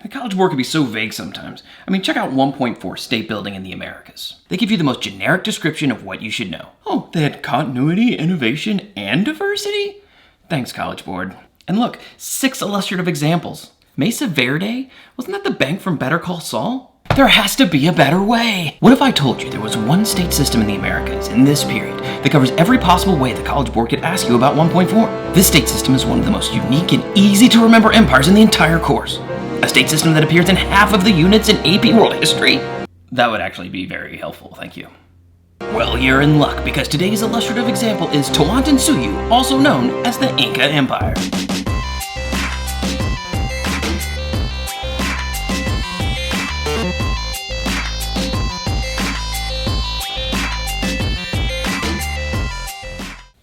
The College Board can be so vague sometimes. I mean, check out 1.4 State Building in the Americas. They give you the most generic description of what you should know. Oh, they had continuity, innovation, and diversity? Thanks, College Board. And look, 6 illustrative examples. Mesa Verde? Wasn't that the bank from Better Call Saul? There has to be a better way. What if I told you there was one state system in the Americas in this period that covers every possible way the College Board could ask you about 1.4? This state system is one of the most unique and easy to remember empires in the entire course. A state system that appears in half of the units in AP World History. That would actually be very helpful, thank you. Well, you're in luck because today's illustrative example is Tawantinsuyu, also known as the Inca Empire.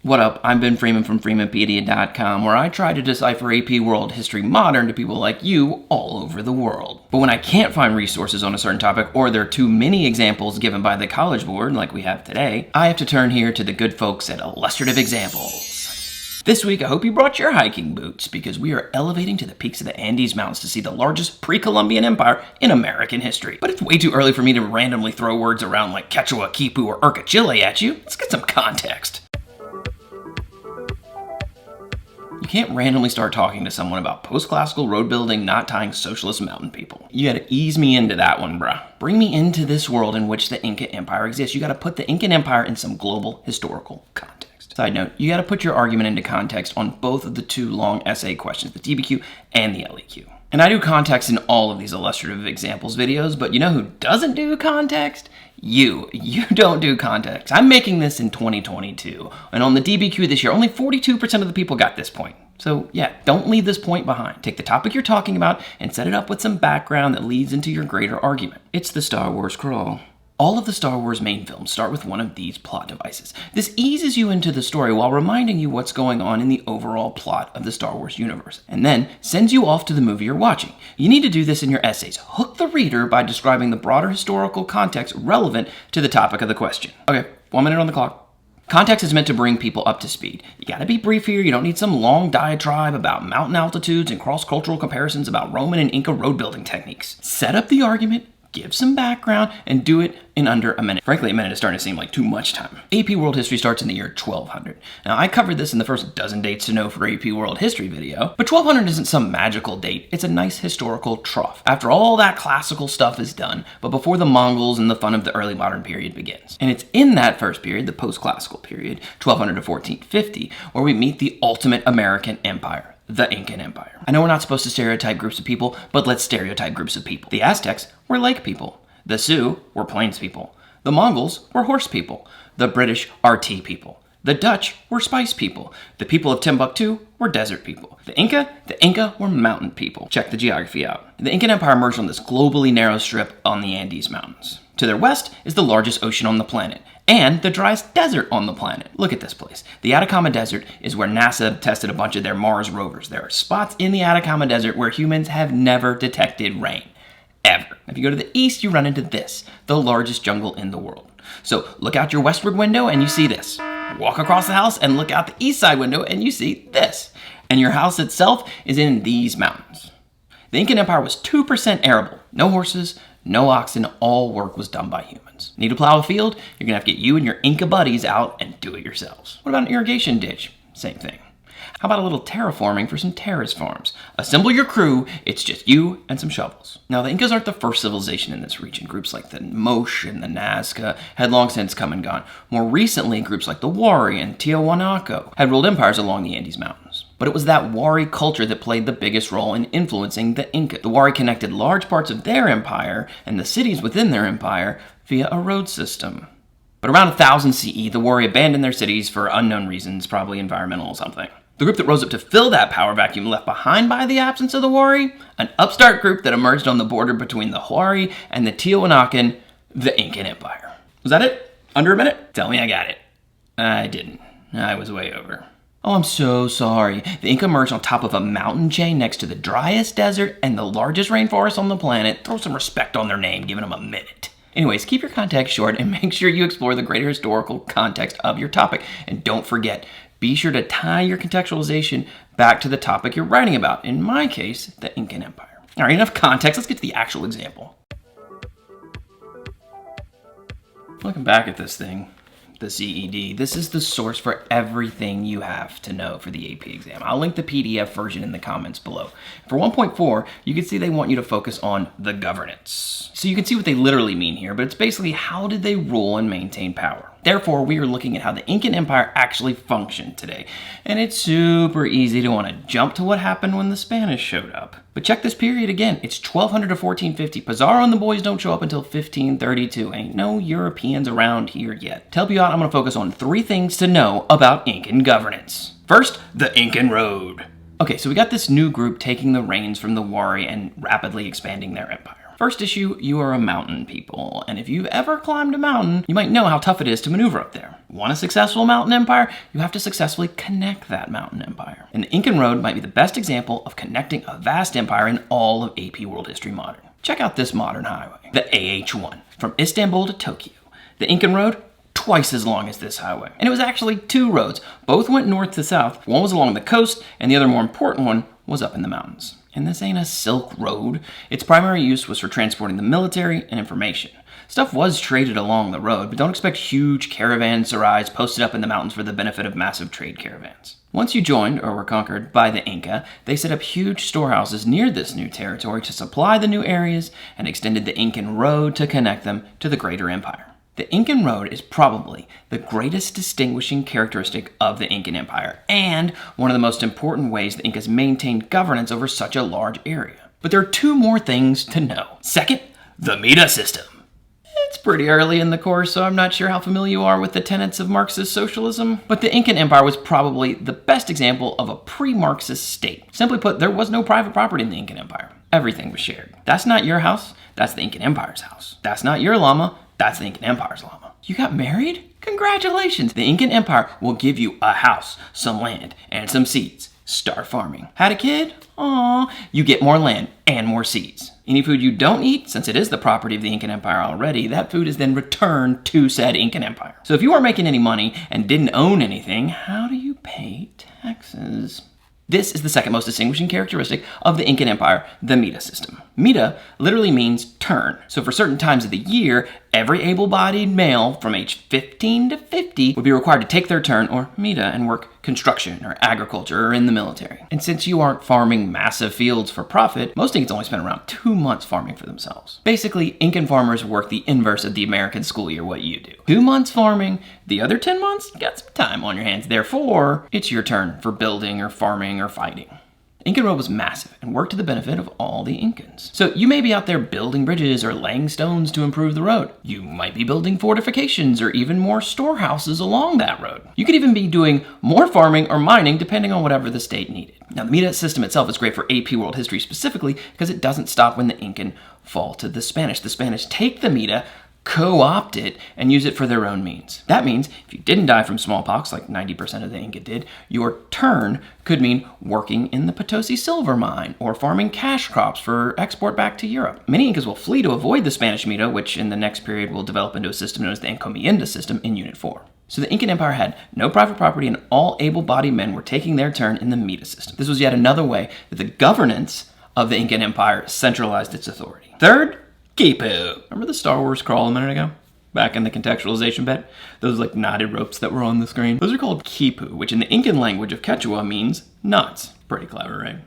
What up, I'm Ben Freeman from FREEMAN-PEDIA.com, where I try to decipher AP World History Modern to people like you all over the world. But when I can't find resources on a certain topic, or there are too many examples given by the College Board, like we have today, I have to turn here to the good folks at Illustrative Examples. This week, I hope you brought your hiking boots, because we are elevating to the peaks of the Andes Mountains to see the largest pre-Columbian empire in American history. But it's way too early for me to randomly throw words around like Quechua, Quipu, or Urca Chile at you. Let's get some context. You can't randomly start talking to someone about post-classical road building not tying socialist mountain people. You gotta ease me into that one, bruh. Bring me into this world in which the Inca Empire exists. You gotta put the Incan Empire in some global historical context. Side note, you gotta put your argument into context on both of the 2 long essay questions, the TBQ and the LEQ. And I do context in all of these illustrative examples videos, but you know who doesn't do context? You don't do context. I'm making this in 2022, and on the DBQ this year, only 42% of the people got this point. So yeah, don't leave this point behind. Take the topic you're talking about and set it up with some background that leads into your greater argument. It's the Star Wars crawl. All of the Star Wars main films start with one of these plot devices. This eases you into the story while reminding you what's going on in the overall plot of the Star Wars universe, and then sends you off to the movie you're watching. You need to do this in your essays. Hook the reader by describing the broader historical context relevant to the topic of the question. Okay, 1 minute on the clock. Context is meant to bring people up to speed. You gotta be brief here. You don't need some long diatribe about mountain altitudes and cross-cultural comparisons about Roman and Inca road building techniques. Set up the argument, give some background, and do it in under a minute. Frankly, a minute is starting to seem like too much time. AP World History starts in the year 1200. Now, I covered this in the first dozen dates to know for AP World History video, but 1200 isn't some magical date. It's a nice historical trough. After all that classical stuff is done, but before the Mongols and the fun of the early modern period begins. And it's in that first period, the post-classical period, 1200 to 1450, where we meet the ultimate American empire. The Incan Empire. I know we're not supposed to stereotype groups of people, but let's stereotype groups of people. The Aztecs were lake people. The Sioux were plains people. The Mongols were horse people. The British are tea people. The Dutch were spice people. The people of Timbuktu were desert people. The Inca were mountain people. Check the geography out. The Incan Empire emerged on this globally narrow strip on the Andes Mountains. To their west is the largest ocean on the planet, and the driest desert on the planet. Look at this place. The Atacama Desert is where NASA tested a bunch of their Mars rovers. There are spots in the Atacama Desert where humans have never detected rain. Ever. If you go to the east, you run into this, the largest jungle in the world. So look out your westward window and you see this. Walk across the house and look out the east side window and you see this. And your house itself is in these mountains. The Incan Empire was 2% arable. No horses, no oxen, all work was done by humans. Need to plow a field? You're gonna have to get you and your Inca buddies out and do it yourselves. What about an irrigation ditch? Same thing. How about a little terraforming for some terrace farms? Assemble your crew, it's just you and some shovels. Now, the Incas aren't the first civilization in this region. Groups like the Moche and the Nazca had long since come and gone. More recently, groups like the Wari and Tiahuanaco had ruled empires along the Andes Mountains. But it was that Wari culture that played the biggest role in influencing the Inca. The Wari connected large parts of their empire and the cities within their empire via a road system. But around 1000 CE, the Wari abandoned their cities for unknown reasons, probably environmental or something. The group that rose up to fill that power vacuum left behind by the absence of the Wari, an upstart group that emerged on the border between the Wari and the Tiahuanacan, the Incan Empire. Was that it? Under a minute? Tell me I got it. I didn't. I was way over. Oh, I'm so sorry. The Inca emerged on top of a mountain chain next to the driest desert and the largest rainforest on the planet. Throw some respect on their name, giving them a minute. Anyways, keep your context short and make sure you explore the greater historical context of your topic. And don't forget, be sure to tie your contextualization back to the topic you're writing about. In my case, the Incan Empire. All right, enough context. Let's get to the actual example. Looking back at this thing, the C.E.D, this is the source for everything you have to know for the AP exam. I'll link the PDF version in the comments below. For 1.4, you can see they want you to focus on the governance. So you can see what they literally mean here, but it's basically how did they rule and maintain power. Therefore, we are looking at how the Incan Empire actually functioned today. And it's super easy to want to jump to what happened when the Spanish showed up. But check this period again. It's 1200 to 1450. Pizarro and the boys don't show up until 1532. Ain't no Europeans around here yet. To help you out, I'm going to focus on 3 things to know about Incan governance. First, the Incan Road. Okay, so we got this new group taking the reins from the Wari and rapidly expanding their empire. First issue, you are a mountain people, and if you've ever climbed a mountain, you might know how tough it is to maneuver up there. Want a successful mountain empire? You have to successfully connect that mountain empire. And the Incan Road might be the best example of connecting a vast empire in all of AP World History Modern. Check out this modern highway, the AH1, from Istanbul to Tokyo. The Incan Road, twice as long as this highway. And it was actually 2 roads. Both went north to south. One was along the coast, and the other more important one was up in the mountains. And this ain't a Silk Road. Its primary use was for transporting the military and information. Stuff was traded along the road, but don't expect huge caravanserais posted up in the mountains for the benefit of massive trade caravans. Once you joined or were conquered by the Inca, they set up huge storehouses near this new territory to supply the new areas and extended the Incan Road to connect them to the greater empire. The Incan Road is probably the greatest distinguishing characteristic of the Incan Empire and one of the most important ways the Incas maintained governance over such a large area. But there are 2 more things to know. Second, the MEDA system. It's pretty early in the course, so I'm not sure how familiar you are with the tenets of Marxist socialism, but the Incan Empire was probably the best example of a pre-Marxist state. Simply put, there was no private property in the Incan Empire. Everything was shared. That's not your house, that's the Incan Empire's house. That's not your llama, that's the Incan Empire's llama. You got married? Congratulations! The Incan Empire will give you a house, some land, and some seeds. Start farming. Had a kid? Aww. You get more land and more seeds. Any food you don't eat, since it is the property of the Incan Empire already, that food is then returned to said Incan Empire. So if you weren't making any money and didn't own anything, how do you pay taxes? This is the second most distinguishing characteristic of the Incan Empire, the MEDA system. MEDA literally means turn. So for certain times of the year, every able-bodied male from age 15 to 50 would be required to take their turn, or MEDA, and work construction or agriculture or in the military. And since you aren't farming massive fields for profit, most Incans only spend around 2 months farming for themselves. Basically, Incan farmers work the inverse of the American school year, what you do. 2 months farming, the other 10 months, you got some time on your hands. Therefore, it's your turn for building or farming or fighting. Incan Road was massive and worked to the benefit of all the Incans. So you may be out there building bridges or laying stones to improve the road. You might be building fortifications or even more storehouses along that road. You could even be doing more farming or mining depending on whatever the state needed. Now the MEDA system itself is great for AP World History specifically because it doesn't stop when the Incan fall to the Spanish. The Spanish take the MEDA, co-opt it, and use it for their own means. That means if you didn't die from smallpox like 90% of the Inca did, your turn could mean working in the Potosi silver mine or farming cash crops for export back to Europe. Many Incas will flee to avoid the Spanish MEDA, which in the next period will develop into a system known as the Encomienda system in Unit 4. So the Incan Empire had no private property and all able-bodied men were taking their turn in the MEDA system. This was yet another way that the governance of the Incan Empire centralized its authority. Third, Quipu. Remember the Star Wars crawl a minute ago? Back in the contextualization bit? Those like knotted ropes that were on the screen? Those are called Quipu, which in the Incan language of Quechua means knots. Pretty clever, right?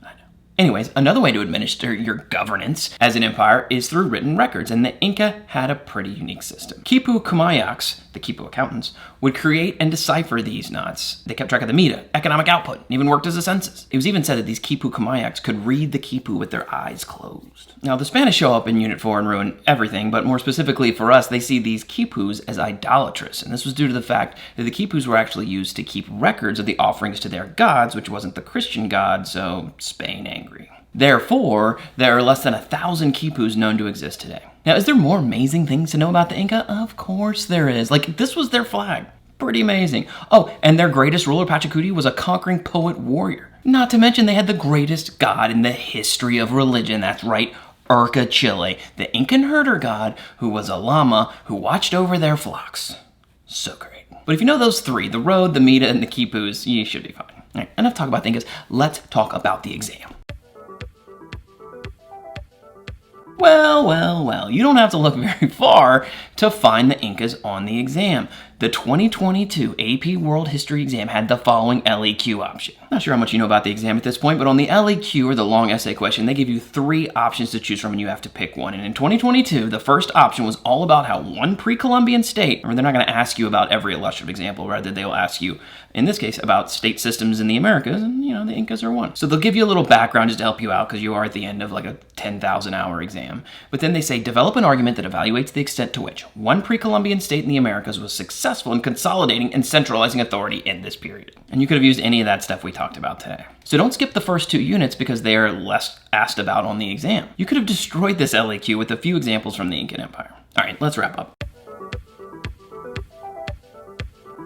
I know. Anyways, another way to administer your governance as an empire is through written records, and the Inca had a pretty unique system. Quipu Kumayaks, the Quipu accountants, would create and decipher these knots. They kept track of the MEDA, economic output, and even worked as a census. It was even said that these Quipu Kumayaks could read the Quipu with their eyes closed. Now, the Spanish show up in Unit 4 and ruin everything, but more specifically for us, they see these Quipus as idolatrous, and this was due to the fact that the Quipus were actually used to keep records of the offerings to their gods, which wasn't the Christian god, so Spain angry. Therefore, there are less than 1,000 Quipus known to exist today. Now, is there more amazing things to know about the Inca? Of course there is. Like, this was their flag. Pretty amazing. Oh, and their greatest ruler, Pachacuti, was a conquering poet warrior. Not to mention they had the greatest god in the history of religion. That's right, Urca Chile, the Incan herder god who was a llama who watched over their flocks. So great. But if you know those 3, the road, the MEDA, and the Quipus, you should be fine. All right, enough talk about the Incas. Let's talk about the exam. Well, you don't have to look very far to find the Incas on the exam. The 2022 AP World History exam had the following LEQ option. Not sure how much you know about the exam at this point, but on the LEQ, or the long essay question, they give you 3 options to choose from and you have to pick one. And in 2022, the first option was all about how one pre-Columbian state, or they're not going to ask you about every illustrative example, rather they'll ask you, in this case, about state systems in the Americas, and the Incas are one. So they'll give you a little background just to help you out because you are at the end of like a 10,000 hour exam. But then they say, develop an argument that evaluates the extent to which one pre-Columbian state in the Americas was successful in consolidating and centralizing authority in this period. And you could have used any of that stuff we talked about today. So don't skip the first 2 units because they are less asked about on the exam. You could have destroyed this LEQ with a few examples from the Incan Empire. All right, let's wrap up.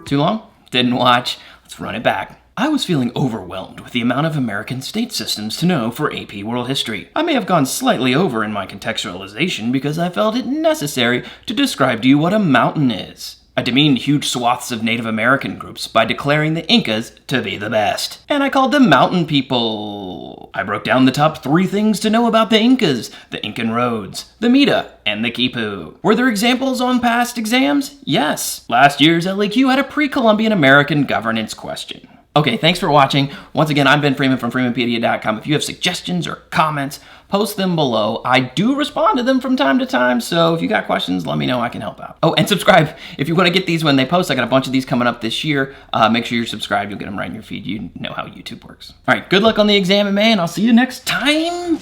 Too long? Didn't watch? Let's run it back. I was feeling overwhelmed with the amount of American state systems to know for AP World History. I may have gone slightly over in my contextualization because I felt it necessary to describe to you what a mountain is. I demeaned huge swaths of Native American groups by declaring the Incas to be the best. And I called them mountain people. I broke down the top 3 things to know about the Incas, the Incan roads, the Mita, and the Quipu. Were there examples on past exams? Yes. Last year's LEQ had a pre-Columbian American governance question. Okay, thanks for watching. Once again, I'm Ben Freeman from FREEMAN-PEDIA.com. If you have suggestions or comments, post them below. I do respond to them from time to time, so if you got questions, let me know. I can help out. Oh, and subscribe if you want to get these when they post. I got a bunch of these coming up this year. Make sure you're subscribed. You'll get them right in your feed. You know how YouTube works. All right, good luck on the exam, man. I'll see you next time.